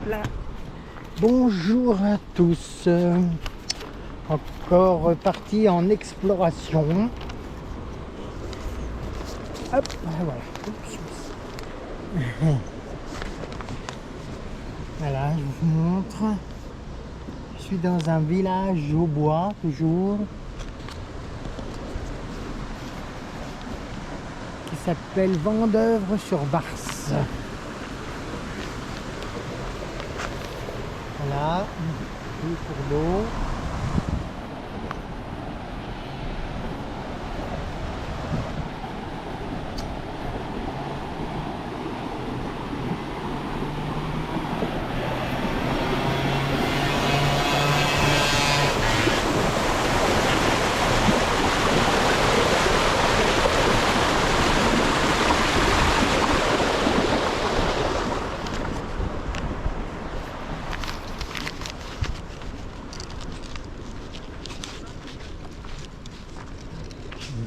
là. Bonjour à tous. Encore parti en exploration. Hop, voilà. Oups. Voilà, je vous montre. Je suis dans un village au bois, toujours, qui s'appelle Vendeuvre-sur-Barse. Voilà, le cours d'eau.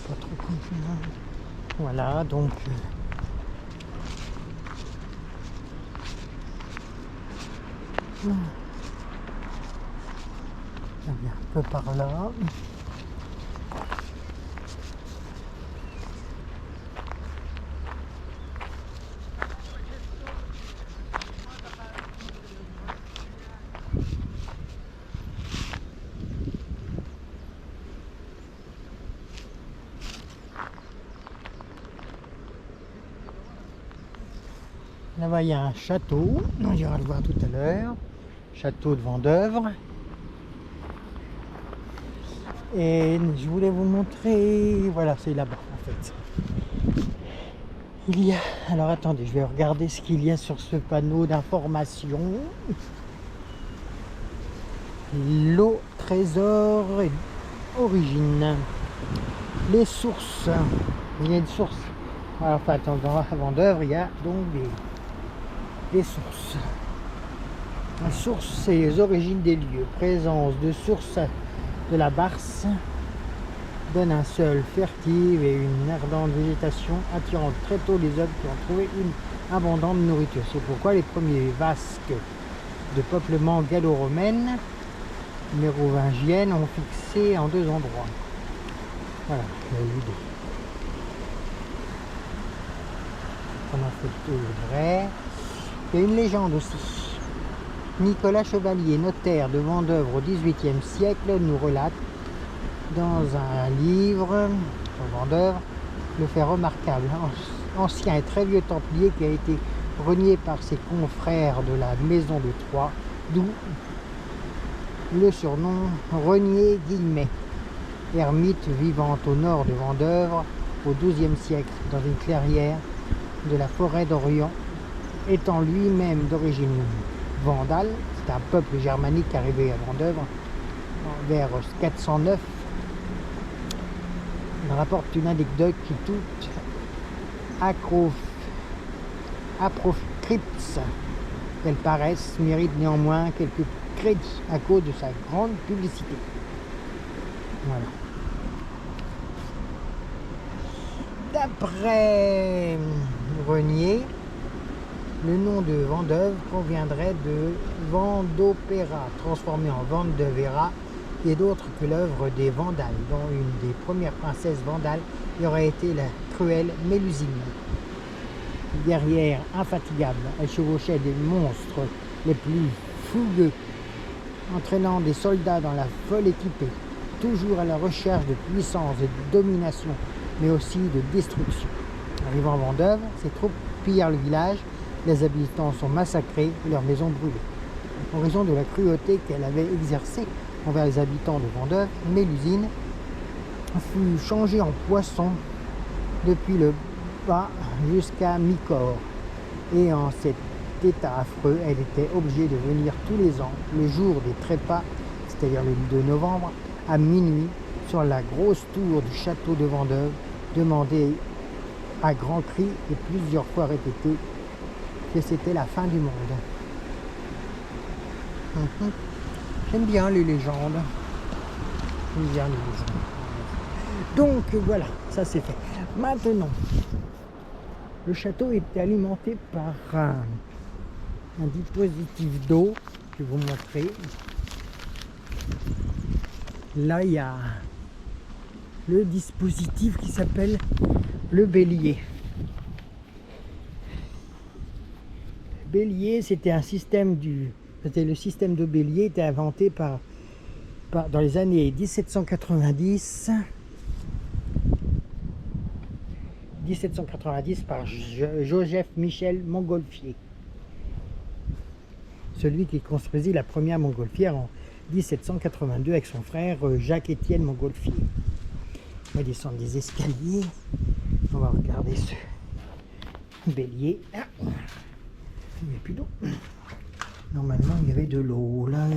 Pas trop confiant. Voilà, donc ça vient un peu par là. Là-bas, il y a un château, on ira le voir tout à l'heure, château de Vendeuvre. Et je voulais vous montrer, voilà, c'est là-bas en fait. Il y a, alors attendez, je vais regarder ce qu'il y a sur ce panneau d'information. L'eau, trésor et origine. Les sources, il y a une source. Enfin, attends, à Vendeuvre, il y a donc des sources. La source, c'est les origines des lieux. Présence de sources de la Barse donne un sol fertile et une ardente végétation attirant très tôt les hommes qui ont trouvé une abondante nourriture. C'est pourquoi les premiers vasques de peuplement gallo-romaine mérovingienne ont fixé en 2 endroits. Voilà, l'idée. On a fait tout le vrai. Il y a une légende aussi. Nicolas Chevalier, notaire de Vendeuvre au XVIIIe siècle, nous relate dans un livre sur Vendeuvre le fait remarquable. Ancien et très vieux templier qui a été renié par ses confrères de la maison de Troyes, d'où le surnom Renier Guillemet. Ermite vivant au nord de Vendeuvre au XIIe siècle dans une clairière de la forêt d'Orient, étant lui-même d'origine vandale. C'est un peuple germanique arrivé à Vendeuvre vers 409. Il rapporte une anecdote qui toute apocrypse qu'elle paraisse mérite néanmoins quelques crédits à cause de sa grande publicité. Voilà. D'après Renier, le nom de Vendeuvre proviendrait de Vendopera, transformé en Vandevera, et d'autres que l'œuvre des Vandales, dont une des premières princesses vandales y aurait été la cruelle Mélusine. Guerrière infatigable, elle chevauchait des monstres les plus fougueux, entraînant des soldats dans la folle équipée, toujours à la recherche de puissance et de domination, mais aussi de destruction. Arrivant à Vendeuvre, ses troupes pillèrent le village, les habitants sont massacrés et leurs maisons brûlées. En raison de la cruauté qu'elle avait exercée envers les habitants de Vendeuvre, Mélusine fut changée en poisson depuis le bas jusqu'à mi-corps. Et en cet état affreux, elle était obligée de venir tous les ans, le jour des trépas, c'est-à-dire le 2 novembre, à minuit, sur la grosse tour du château de Vendeuvre, demander à grands cris et plusieurs fois répété que c'était la fin du monde. J'aime bien les légendes. J'aime bien les légendes. Donc voilà, ça c'est fait. Maintenant, le château est alimenté par un dispositif d'eau, je vais vous montrer. Là, il y a le dispositif qui s'appelle le bélier. Bélier, c'était le système de Bélier était inventé dans les années 1790 par Joseph Michel Montgolfier, celui qui construisit la première montgolfière en 1782 avec son frère Jacques-Étienne Montgolfier. On va descendre des escaliers, on va regarder ce bélier. Ah, il n'y a plus d'eau. Normalement il y avait de l'eau là.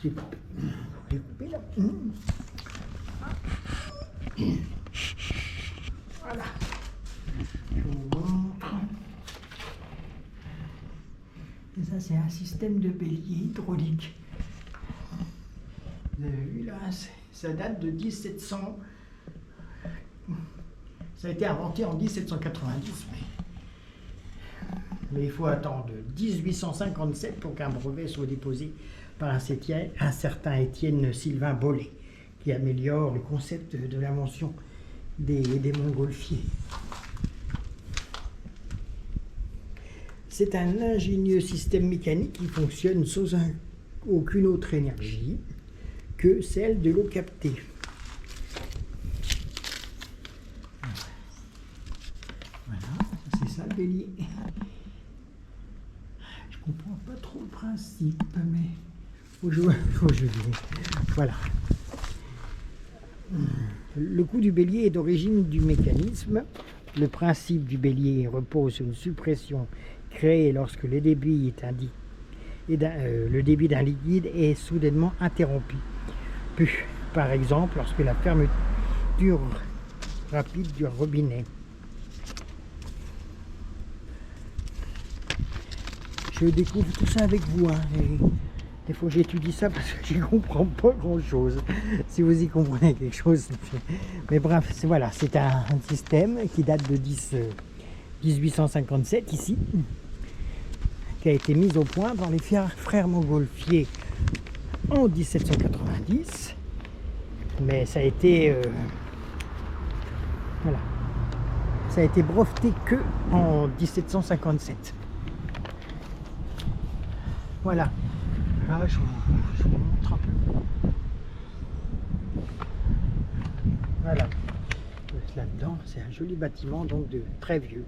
J'ai coupé là. Voilà. Je vous montre. Et ça, c'est un système de bélier hydraulique. Vous avez vu là, ça date de 1700. Ça a été inventé en 1790, mais il faut attendre 1857 pour qu'un brevet soit déposé par un certain Étienne Sylvain Bollé, qui améliore le concept de l'invention des montgolfiers. C'est un ingénieux système mécanique qui fonctionne sans aucune autre énergie que celle de l'eau captée. Voilà, c'est ça le bélier. Je comprends pas trop le principe, mais faut jouer. Voilà. Le coup du bélier est d'origine du mécanisme. Le principe du bélier repose sur une suppression créée lorsque le débit d'un liquide est soudainement interrompu. Par exemple, lorsque la fermeture rapide du robinet. Je découvre tout ça avec vous. Des fois j'étudie ça parce que je comprends pas grand chose. Si vous y comprenez quelque chose. Mais bref, voilà, c'est un système qui date de 1857 ici, qui a été mis au point par les frères Montgolfier en 1790. Mais ça a été voilà, ça a été breveté que en 1757. Voilà. Là, je vous montre un peu. Voilà. Là-dedans, c'est un joli bâtiment, donc très vieux.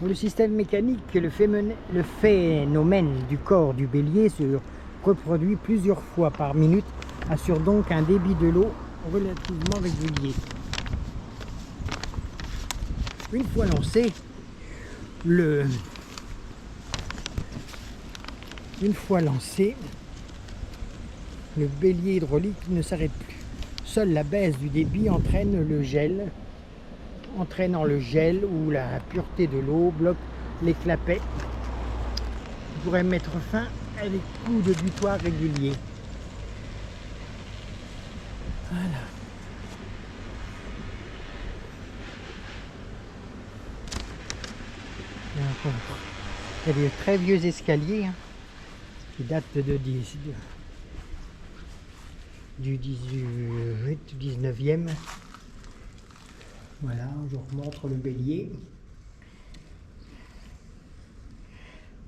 Le système mécanique, le phénomène du corps du bélier se reproduit plusieurs fois par minute, assure donc un débit de l'eau relativement régulier. Une fois lancé, le bélier hydraulique ne s'arrête plus. Seule la baisse du débit entraînant le gel ou la pureté de l'eau bloque les clapets. On pourrait mettre fin à des coups de butoir réguliers. Voilà. Il y a des très vieux escaliers qui datent du 19e. Voilà, je vous remontre le bélier.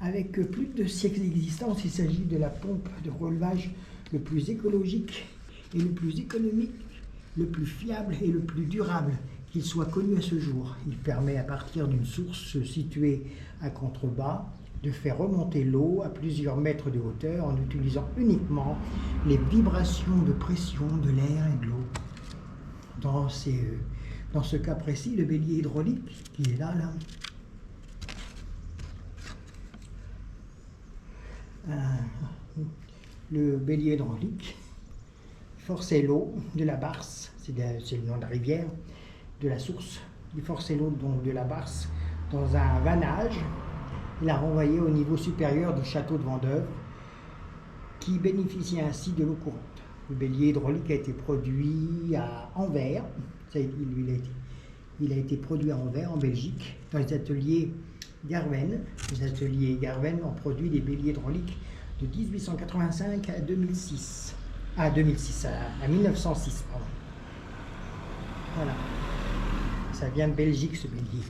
Avec plus de 2 siècles d'existence, il s'agit de la pompe de relevage le plus écologique et le plus économique, le plus fiable et le plus durable qu'il soit connu à ce jour. Il permet à partir d'une source située à contrebas de faire remonter l'eau à plusieurs mètres de hauteur en utilisant uniquement les vibrations de pression de l'air et de l'eau. Dans ce cas précis, le bélier hydraulique qui est là, le bélier hydraulique forçait l'eau de la Barse, c'est le nom de la rivière, de la source. Il forçait l'eau donc de la Barse dans un vannage. Il la renvoyait au niveau supérieur du château de Vendeuvre, qui bénéficiait ainsi de l'eau courante. Le bélier hydraulique a été produit à Anvers. Il a été Il a été produit à Anvers, en Belgique, dans les ateliers Garven. Les ateliers Garven ont produit des béliers hydrauliques de 1885 à 2006. À 1906, pardon. Voilà. Ça vient de Belgique, ce bélier.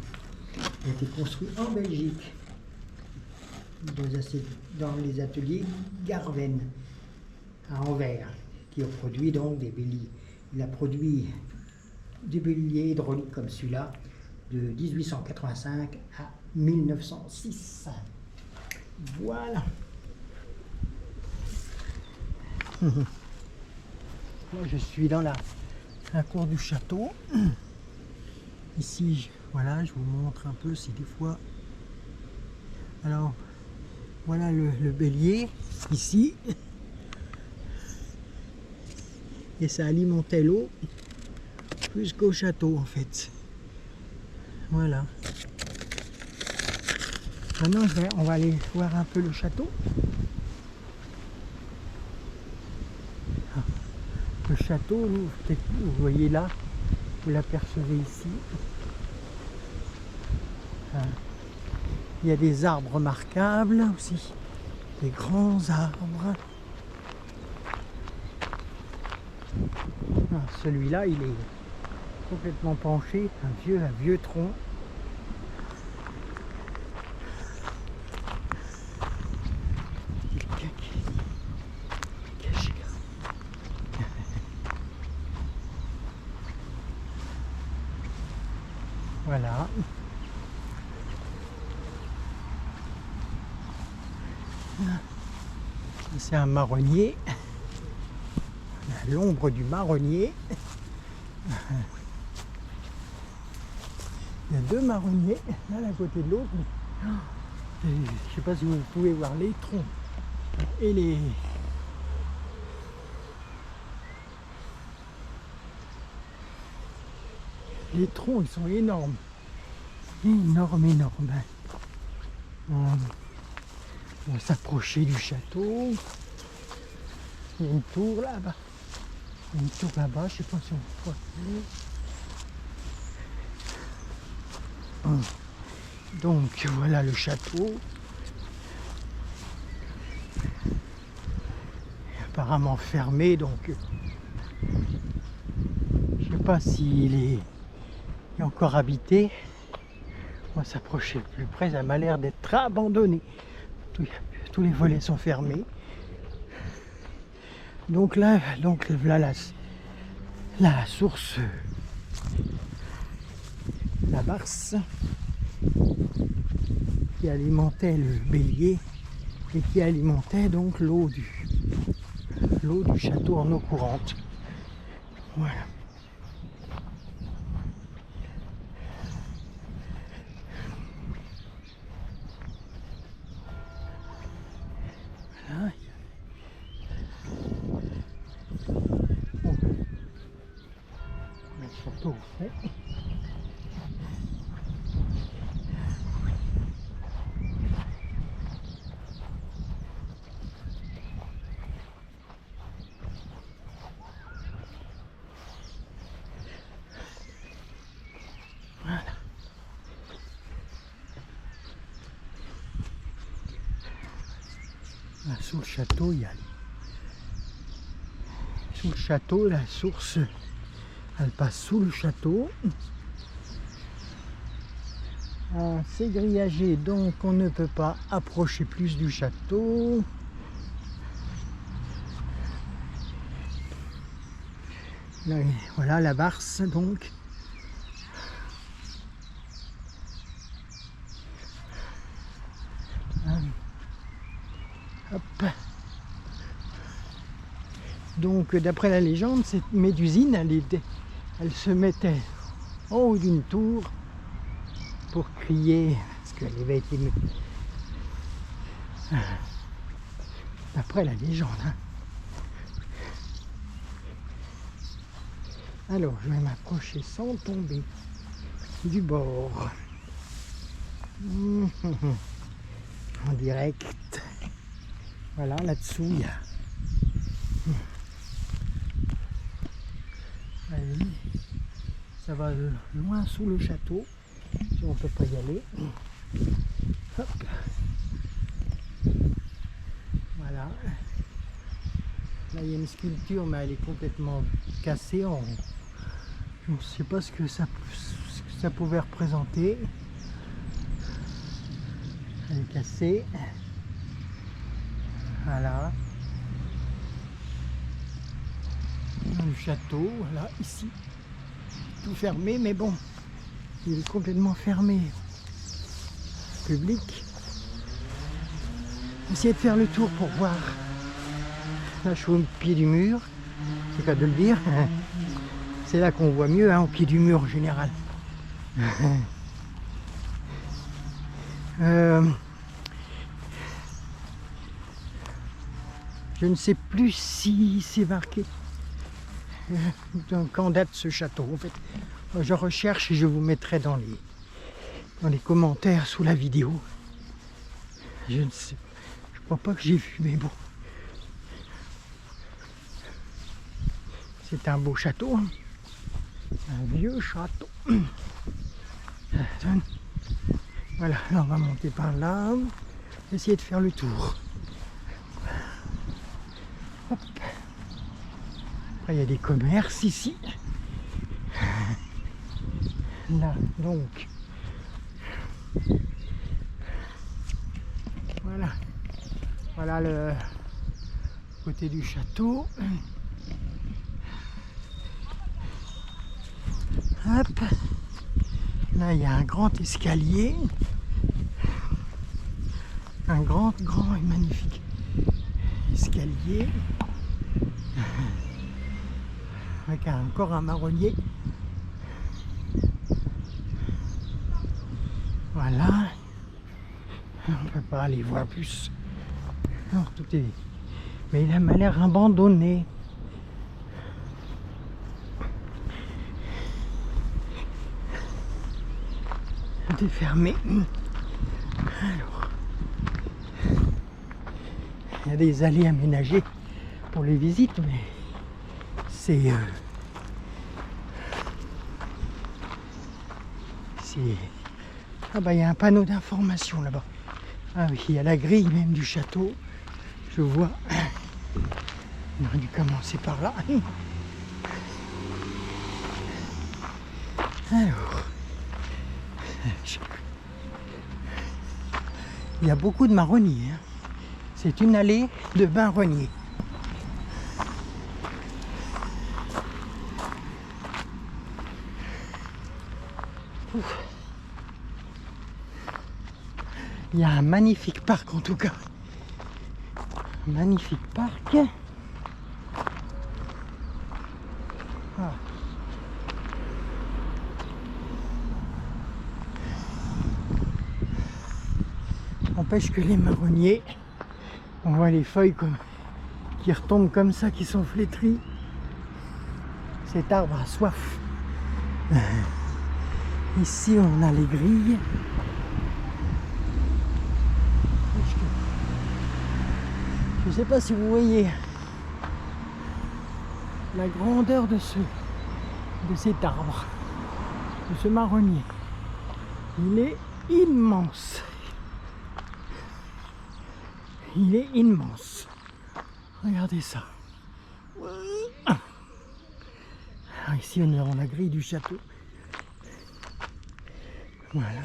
Il a été construit en Belgique, dans les ateliers Garven, à Anvers, qui ont produit donc des béliers. Il a produit des béliers hydrauliques comme celui-là, de 1885 à 1906. Voilà. Là, je suis dans la cour du château. Ici, voilà, je vous montre un peu si des fois. Alors, voilà le bélier, ici. Et ça alimentait l'eau jusqu'au château, en fait. Voilà. Maintenant, on va aller voir un peu le château. Le château, peut-être vous voyez là, vous l'apercevez ici. Il y a des arbres remarquables aussi, des grands arbres. Celui-là, il est complètement penché, un vieux tronc. Voilà. C'est un marronnier. L'ombre du marronnier. Il y a deux marronniers, l'un à côté de l'autre. Je ne sais pas si vous pouvez voir les troncs et les troncs, ils sont énormes. Énormes. On va s'approcher du château. Il y a une tour là-bas. Une tour là-bas, je ne sais pas si on voit. Donc voilà le château. Apparemment fermé, donc je ne sais pas s'il est encore habité. On va s'approcher plus près, ça m'a l'air d'être abandonné. Tous les volets sont fermés. Donc là la source, la Barse, qui alimentait le bélier et qui alimentait donc l'eau du château en eau courante. Voilà. Voilà. Bon. Le château fait. Sous le château, sous le château, la source, elle passe sous le château. C'est grillagé, donc on ne peut pas approcher plus du château. Là, voilà la Barse, donc. Hop. Donc d'après la légende, cette médusine, elle se mettait en haut d'une tour pour crier, parce qu'elle avait été... D'après la légende. Hein. Alors je vais m'approcher sans tomber du bord. En direct. Voilà, là-dessous, il y a... Ça va loin sous le château, si on ne peut pas y aller. Hop. Voilà. Là il y a une sculpture, mais elle est complètement cassée. Je ne sais pas ce que ça pouvait représenter. Elle est cassée. Voilà. Le château, voilà, ici. Tout fermé, mais bon, il est complètement fermé. Public. Essayez de faire le tour pour voir. Là, je suis au pied du mur, c'est pas de le dire. C'est là qu'on voit mieux, hein, au pied du mur en général. Je ne sais plus si c'est marqué quand date ce château. En fait, je recherche et je vous mettrai dans les commentaires sous la vidéo. Je ne sais, je crois pas que j'ai vu, mais bon. C'est un beau château, hein. Un vieux château. Voilà, là on va monter par là, essayer de faire le tour. Hop. Après il y a des commerces ici. Là donc. Voilà. Voilà le côté du château. Hop. Là il y a un grand escalier. Un grand et magnifique escalier. Avec encore un marronnier. Voilà. On ne peut pas aller voir plus. Non, tout est... Mais il a l'air abandonné. Tout est fermé. Alors, il y a des allées aménagées pour les visites, mais c'est ah bah il y a un panneau d'information là-bas. Ah oui, il y a la grille même du château. Je vois. On aurait dû commencer par là. Alors, il y a beaucoup de marronniers, hein. C'est une allée de marronniers. Il y a un magnifique parc en tout cas. Magnifique parc. Ah. N'empêche que les marronniers, on voit les feuilles qui retombent comme ça, qui sont flétries. Cet arbre a soif. Ici on a les grilles. Je ne sais pas si vous voyez la grandeur de cet arbre, de ce marronnier. Il est immense. Il est immense. Regardez ça. Alors ici on est dans la grille du château. Voilà.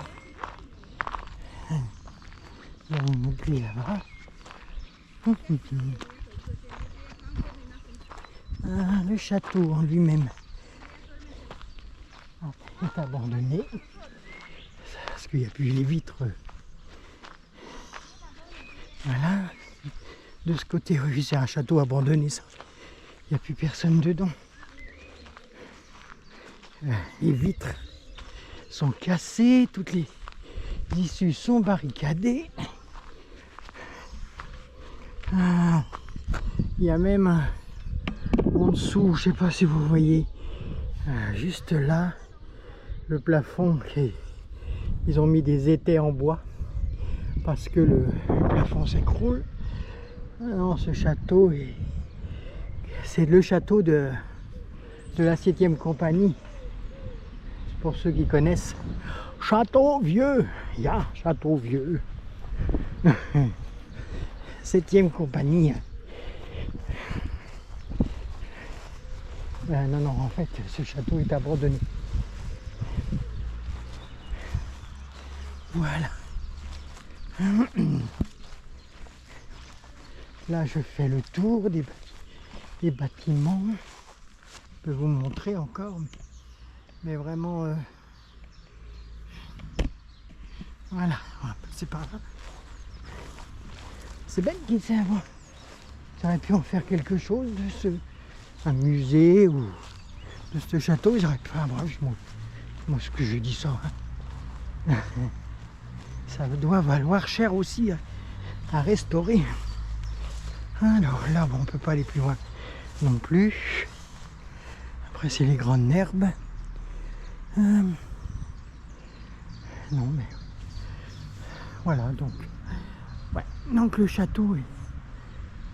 Il y a une grille là-bas. Ah, le château en lui-même est abandonné parce qu'il n'y a plus les vitres. Voilà. De ce côté, oui, c'est un château abandonné, ça. Il n'y a plus personne dedans. Les vitres sont cassées, toutes les issues sont barricadées. Ah, il y a même en dessous, je ne sais pas si vous voyez, juste là, le plafond, ils ont mis des étais en bois parce que le plafond s'écroule. Non, ce château, c'est le château de la 7e compagnie Pour ceux qui connaissent, Château Vieux, Château Vieux. 7e compagnie. Non, en fait, ce château est abandonné. Voilà. Là, je fais le tour des bâtiments. Je peux vous montrer encore, mais vraiment, voilà, on va passer par là. C'est bête qu'il sait avant. J'aurais pu en faire quelque chose de un musée ou de ce château. J'aurais pu. Ah, bref, moi, ce que je dis ça. Hein. Ça doit valoir cher aussi à restaurer. Alors là, bon, on peut pas aller plus loin non plus. Après, c'est les grandes herbes. Non, mais voilà, donc. Ouais, donc le château,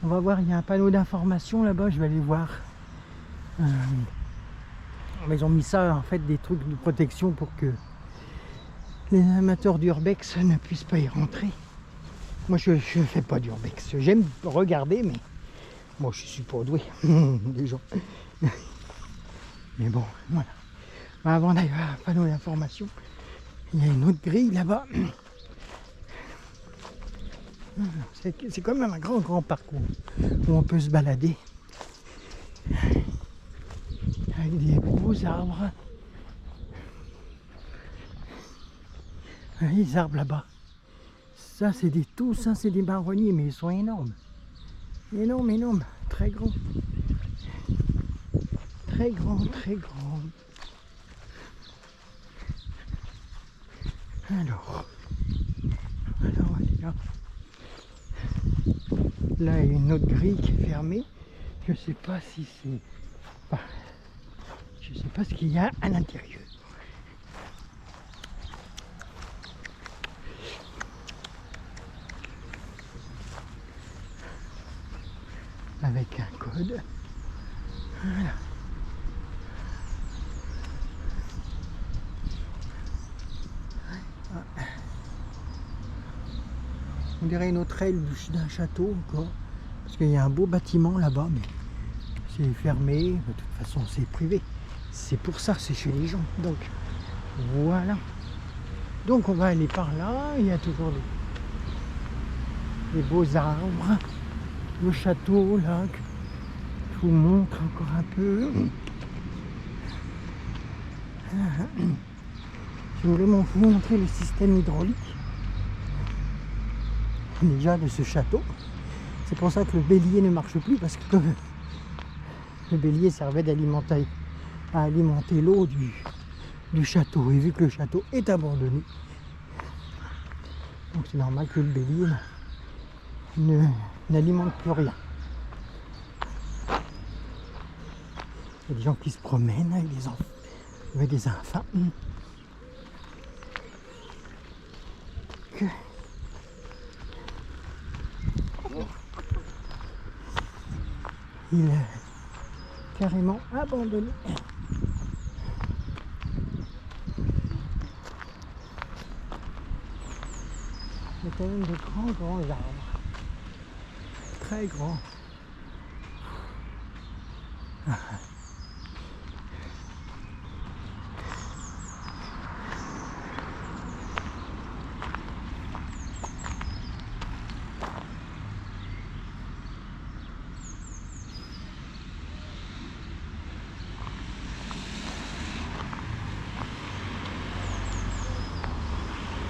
on va voir, il y a un panneau d'information là-bas, je vais aller voir. Ils ont mis ça, en fait, des trucs de protection pour que les amateurs d'urbex ne puissent pas y rentrer. Moi, je ne fais pas d'urbex. J'aime regarder, mais moi, je suis pas doué, les gens. Mais bon, voilà. Avant d'aller voir un panneau d'information, il y a une autre grille là-bas. C'est quand même un grand parcours où on peut se balader avec des beaux arbres. Les arbres là-bas, ça c'est des marronniers, mais ils sont énormes. Énormes, très grands. Très grands. Alors, là. Là, il y a une autre grille qui est fermée. Je sais pas si c'est... Enfin, je sais pas ce qu'il y a à l'intérieur. Avec un code. Voilà. On dirait une autre aile d'un château encore. Parce qu'il y a un beau bâtiment là-bas, mais c'est fermé. De toute façon, c'est privé. C'est pour ça, c'est chez les gens. Donc, voilà. Donc, on va aller par là. Il y a toujours des beaux arbres. Le château, là, que je vous montre encore un peu. Je voulais vous montrer le système hydraulique. Déjà de ce château. C'est pour ça que le bélier ne marche plus, parce que comme le bélier servait à alimenter l'eau du château, et vu que le château est abandonné, donc c'est normal que le bélier n'alimente plus rien. Il y a des gens qui se promènent avec des enfants, avec des enfants. Il est carrément abandonné. Il y a quand même de grands arbres. Très grands.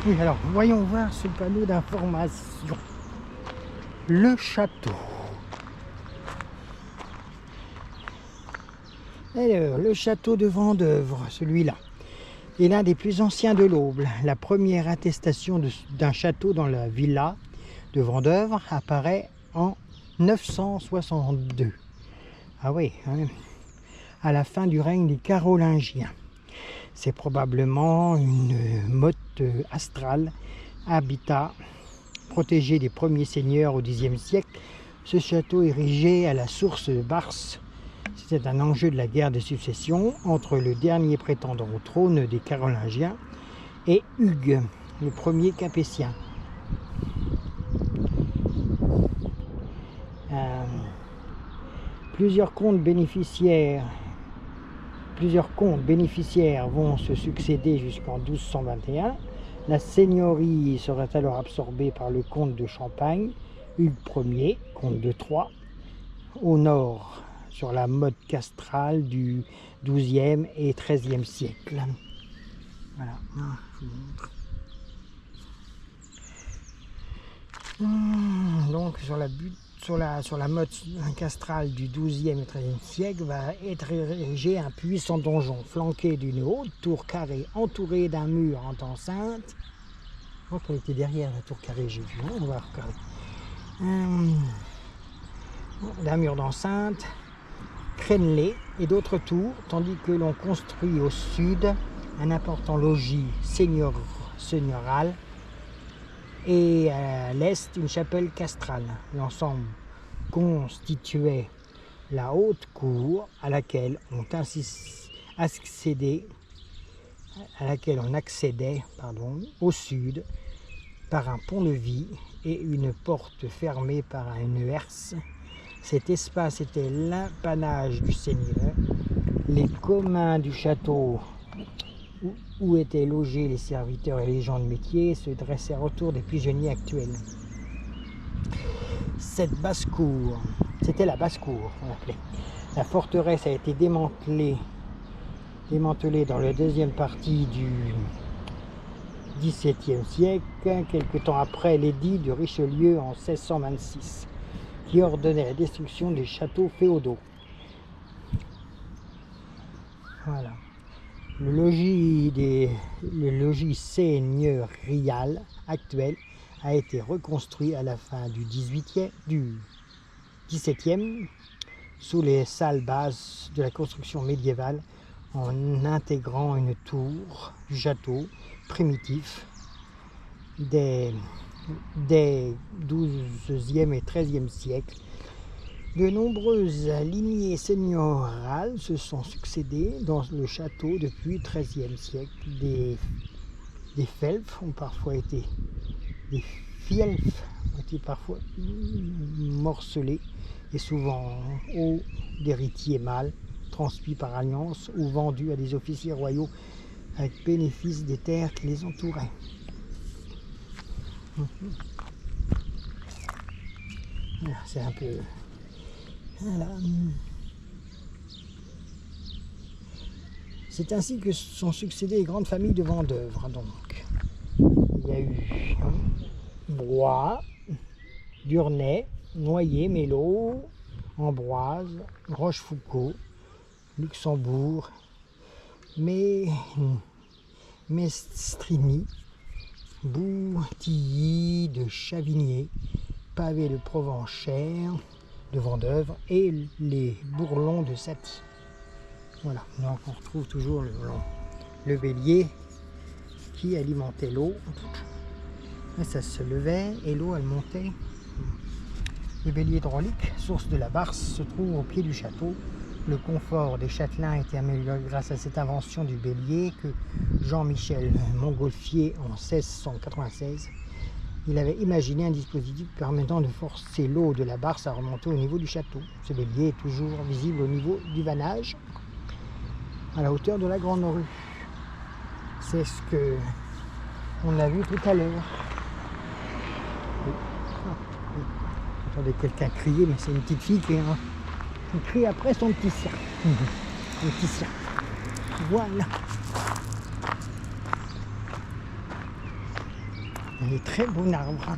Oui, alors voyons voir ce panneau d'information. Le château. Alors, le château de Vendeuvre, celui-là, est l'un des plus anciens de l'Aube. La première attestation d'un château dans la villa de Vendeuvre apparaît en 962. Ah oui, hein, à la fin du règne des Carolingiens. C'est probablement une motte astrale, habitat protégé des premiers seigneurs au Xe siècle. Ce château érigé à la source de Bars C'était un enjeu de la guerre de succession entre le dernier prétendant au trône des Carolingiens et Hugues, le premier capétien. Plusieurs comtes bénéficiaires vont se succéder jusqu'en 1221. La seigneurie sera alors absorbée par le comte de Champagne, Hugues Ier, comte de Troyes, au nord, sur la motte castrale du XIIe et XIIIe siècle. Voilà, je vous montre. Donc sur la motte castrale du XIIe et XIIIe siècle va être érigé un puissant donjon flanqué d'une haute tour carrée entourée d'un mur en enceinte. Je crois qu'elle était derrière la tour carrée, j'ai vu, on va regarder. D'un mur d'enceinte, crénelé et d'autres tours, tandis que l'on construit au sud un important logis seigneurial et à l'est une chapelle castrale. L'ensemble constituait la haute cour à laquelle on accédait au sud par un pont-levis et une porte fermée par une herse. Cet espace était l'apanage du seigneur. Les communs du château où étaient logés les serviteurs et les gens de métier se dressèrent autour des pigeonniers actuels. Cette basse-cour, c'était la basse-cour, on l'appelait. La forteresse a été démantelée dans la deuxième partie du XVIIe siècle, quelque temps après l'édit de Richelieu en 1626, qui ordonnait la destruction des châteaux féodaux. Voilà. Le logis seigneurial actuel a été reconstruit à la fin du XVIIe sous les salles basses de la construction médiévale en intégrant une tour du château primitif des XIIe et XIIIe siècles. De nombreuses lignées seigneuriales se sont succédées dans le château depuis le XIIIe siècle. Des fielfs ont parfois été morcelés et souvent hauts d'héritiers mâles, transmis par alliance ou vendus à des officiers royaux avec bénéfice des terres qui les entouraient. Voilà, c'est un peu... Voilà. C'est ainsi que sont succédées les grandes familles de Vendeuvre. Donc, il y a eu Broye, Durnay, Noyer, Mello, Ambroise, Rochefoucauld, Luxembourg, Mestrini, Boutilly de Chavigné, Pavé de Provenchère, de Vendeuvre et les Bourlons de Saty. Voilà, donc on retrouve toujours le bélier qui alimentait l'eau. Et ça se levait et l'eau elle montait. Le bélier hydraulique, source de la Barse, se trouve au pied du château. Le confort des châtelains a été amélioré grâce à cette invention du bélier que Jean-Michel Montgolfier en 1696. Il avait imaginé un dispositif permettant de forcer l'eau de la Barse à remonter au niveau du château. Ce bélier est toujours visible au niveau du vannage, à la hauteur de la Grande Rue. C'est ce que on a vu tout à l'heure. J'entendais quelqu'un crier, mais c'est une petite fille qui crie après son petit sien. Le petit sien. Voilà. Il est très bon arbre.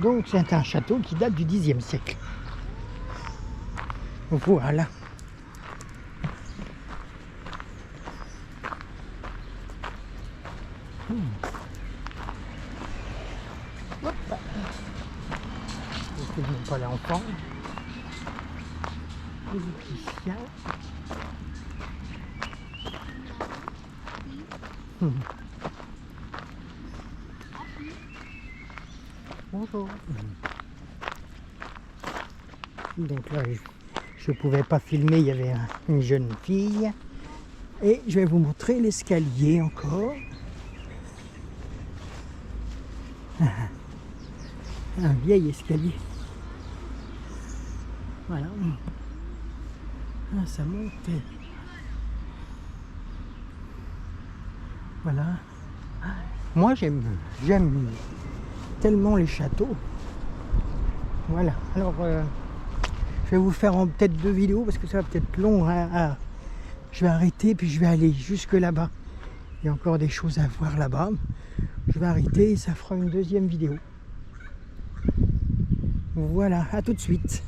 Donc c'est un château qui date du Xe siècle. Voilà. Hop. Je ne pas l'enfant. Les épiciens. Bonjour. Donc là, je ne pouvais pas filmer, il y avait une jeune fille. Et je vais vous montrer l'escalier encore. Un vieil escalier. Voilà. Ça monte. Voilà. Moi j'aime tellement les châteaux. Voilà. Alors je vais vous faire peut-être 2 vidéos parce que ça va peut-être long. Je vais arrêter puis je vais aller jusque là-bas. Il y a encore des choses à voir là-bas. Je vais arrêter et ça fera une 2e vidéo. Voilà, à tout de suite.